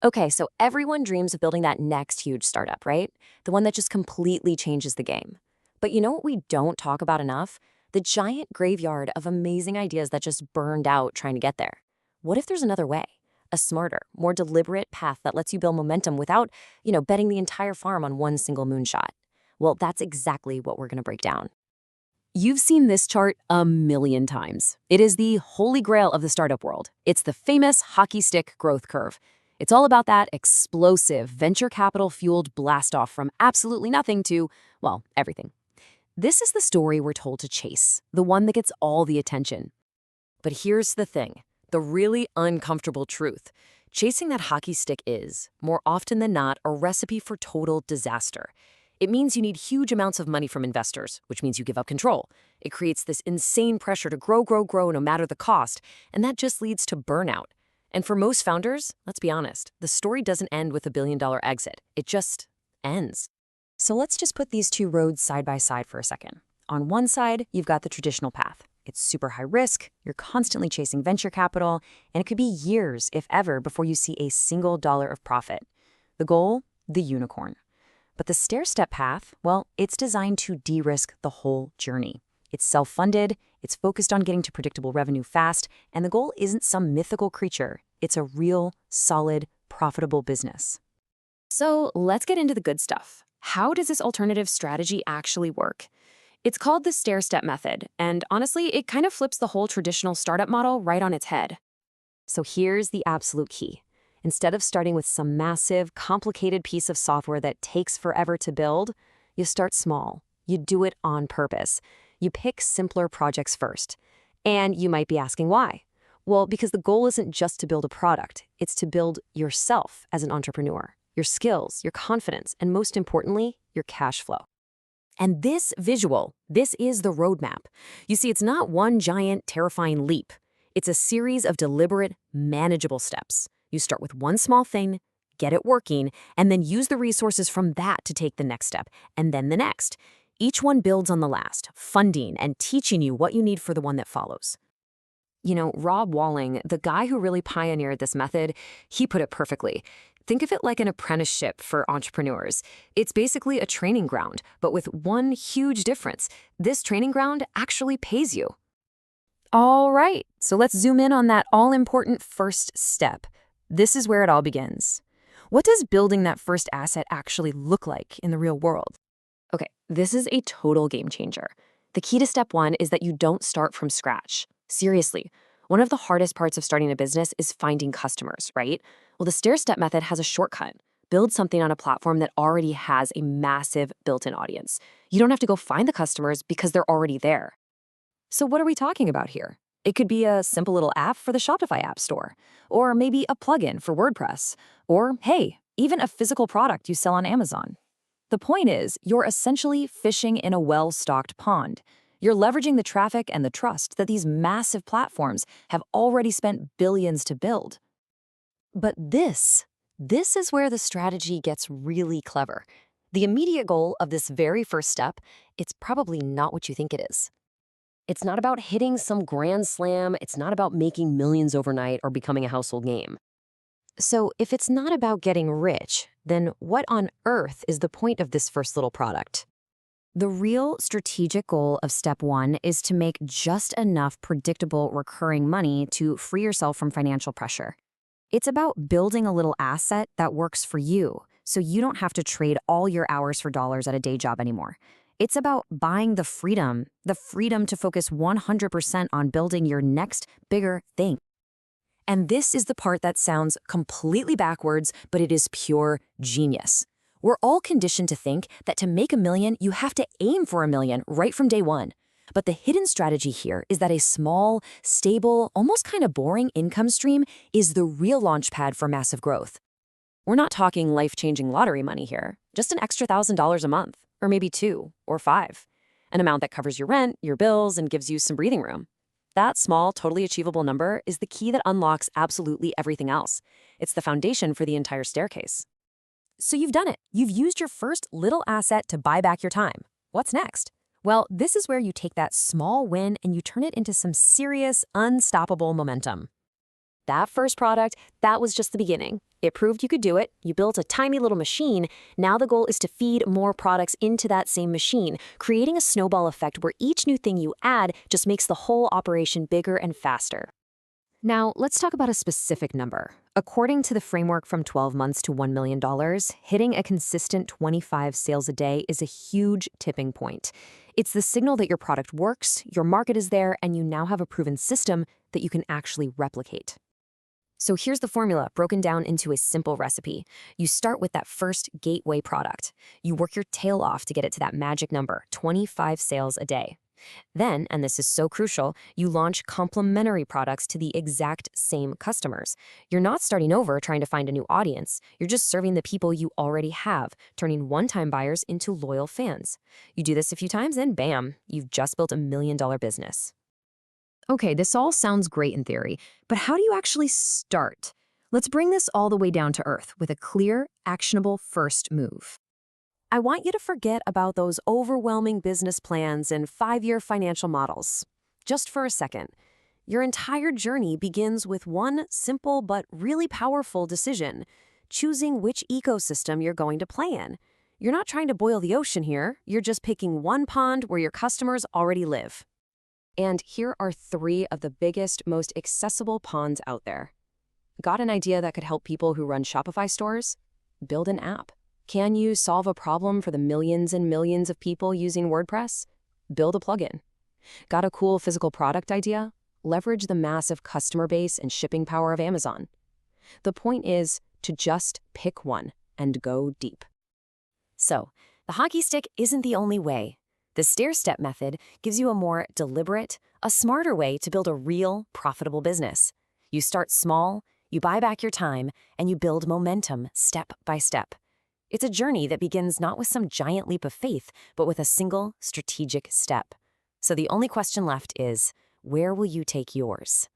Okay, so everyone dreams of building that next huge startup, right? The one that just completely changes the game. But you know what we don't talk about enough? The giant graveyard of amazing ideas that just burned out trying to get there. What if there's another way? A smarter, more deliberate path that lets you build momentum without, betting the entire farm on one single moonshot. Well, that's exactly what we're going to break down. You've seen this chart a million times. It is the holy grail of the startup world. It's the famous hockey stick growth curve. It's all about that explosive, venture capital-fueled blast-off from absolutely nothing to, well, everything. This is the story we're told to chase, the one that gets all the attention. But here's the thing, the really uncomfortable truth. Chasing that hockey stick is, more often than not, a recipe for total disaster. It means you need huge amounts of money from investors, which means you give up control. It creates this insane pressure to grow, grow, grow no matter the cost, and that just leads to burnout. And for most founders, let's be honest, the story doesn't end with a billion-dollar exit. It just ends. So let's just put these two roads side by side for a second. On one side, you've got the traditional path. It's super high risk, you're constantly chasing venture capital, and it could be years, if ever, before you see a single dollar of profit. The goal? The unicorn. But the stair-step path, well, it's designed to de-risk the whole journey. It's self-funded, it's focused on getting to predictable revenue fast, and the goal isn't some mythical creature. It's a real, solid, profitable business. So let's get into the good stuff. How does this alternative strategy actually work? It's called the stair-step method, and honestly, it kind of flips the whole traditional startup model right on its head. So here's the absolute key. Instead of starting with some massive, complicated piece of software that takes forever to build, you start small. You do it on purpose. You pick simpler projects first. And you might be asking why. Well, because the goal isn't just to build a product. It's to build yourself as an entrepreneur, your skills, your confidence, and most importantly, your cash flow. And this visual, this is the roadmap. You see, it's not one giant, terrifying leap. It's a series of deliberate, manageable steps. You start with one small thing, get it working, and then use the resources from that to take the next step, and then the next. Each one builds on the last, funding and teaching you what you need for the one that follows. You know, Rob Walling, the guy who really pioneered this method, he put it perfectly. Think of it like an apprenticeship for entrepreneurs. It's basically a training ground, but with one huge difference. This training ground actually pays you. All right, so let's zoom in on that all-important first step. This is where it all begins. What does building that first asset actually look like in the real world? Okay, this is a total game changer. The key to step one is that you don't start from scratch. Seriously, one of the hardest parts of starting a business is finding customers, right? Well, the stair-step method has a shortcut. Build something on a platform that already has a massive built-in audience. You don't have to go find the customers because they're already there. So what are we talking about here? It could be a simple little app for the Shopify App Store, or maybe a plugin for WordPress, or, hey, even a physical product you sell on Amazon. The point is, you're essentially fishing in a well-stocked pond. You're leveraging the traffic and the trust that these massive platforms have already spent billions to build. But this is where the strategy gets really clever. The immediate goal of this very first step, it's probably not what you think it is. It's not about hitting some grand slam. It's not about making millions overnight or becoming a household name. So if it's not about getting rich, then what on earth is the point of this first little product? The real strategic goal of step one is to make just enough predictable recurring money to free yourself from financial pressure. It's about building a little asset that works for you, so you don't have to trade all your hours for dollars at a day job anymore. It's about buying the freedom to focus 100% on building your next bigger thing. And this is the part that sounds completely backwards, but it is pure genius. We're all conditioned to think that to make $1 million, you have to aim for $1 million right from day one. But the hidden strategy here is that a small, stable, almost kind of boring income stream is the real launchpad for massive growth. We're not talking life-changing lottery money here, just an extra $1,000 a month, or maybe 2 or 5, an amount that covers your rent, your bills, and gives you some breathing room. That small, totally achievable number is the key that unlocks absolutely everything else. It's the foundation for the entire staircase. So you've done it. You've used your first little asset to buy back your time. What's next? Well, this is where you take that small win and you turn it into some serious, unstoppable momentum. That first product, that was just the beginning. It proved you could do it. You built a tiny little machine. Now the goal is to feed more products into that same machine, creating a snowball effect where each new thing you add just makes the whole operation bigger and faster. Now, let's talk about a specific number. According to the framework from 12 months to $1 million, hitting a consistent 25 sales a day is a huge tipping point. It's the signal that your product works, your market is there, and you now have a proven system that you can actually replicate. So here's the formula broken down into a simple recipe. You start with that first gateway product. You work your tail off to get it to that magic number, 25 sales a day. Then, and this is so crucial, you launch complementary products to the exact same customers. You're not starting over trying to find a new audience. You're just serving the people you already have, turning one-time buyers into loyal fans. You do this a few times and bam, you've just built $1 million business. Okay, this all sounds great in theory, but how do you actually start? Let's bring this all the way down to earth with a clear, actionable first move. I want you to forget about those overwhelming business plans and 5-year financial models. Just for a second. Your entire journey begins with one simple but really powerful decision, choosing which ecosystem you're going to play in. You're not trying to boil the ocean here, you're just picking one pond where your customers already live. And here are 3 of the biggest, most accessible ponds out there. Got an idea that could help people who run Shopify stores? Build an app. Can you solve a problem for the millions and millions of people using WordPress? Build a plugin. Got a cool physical product idea? Leverage the massive customer base and shipping power of Amazon. The point is to just pick one and go deep. So, the hockey stick isn't the only way. The stair-step method gives you a more deliberate, a smarter way to build a real, profitable business. You start small, you buy back your time, and you build momentum step by step. It's a journey that begins not with some giant leap of faith, but with a single strategic step. So the only question left is, where will you take yours?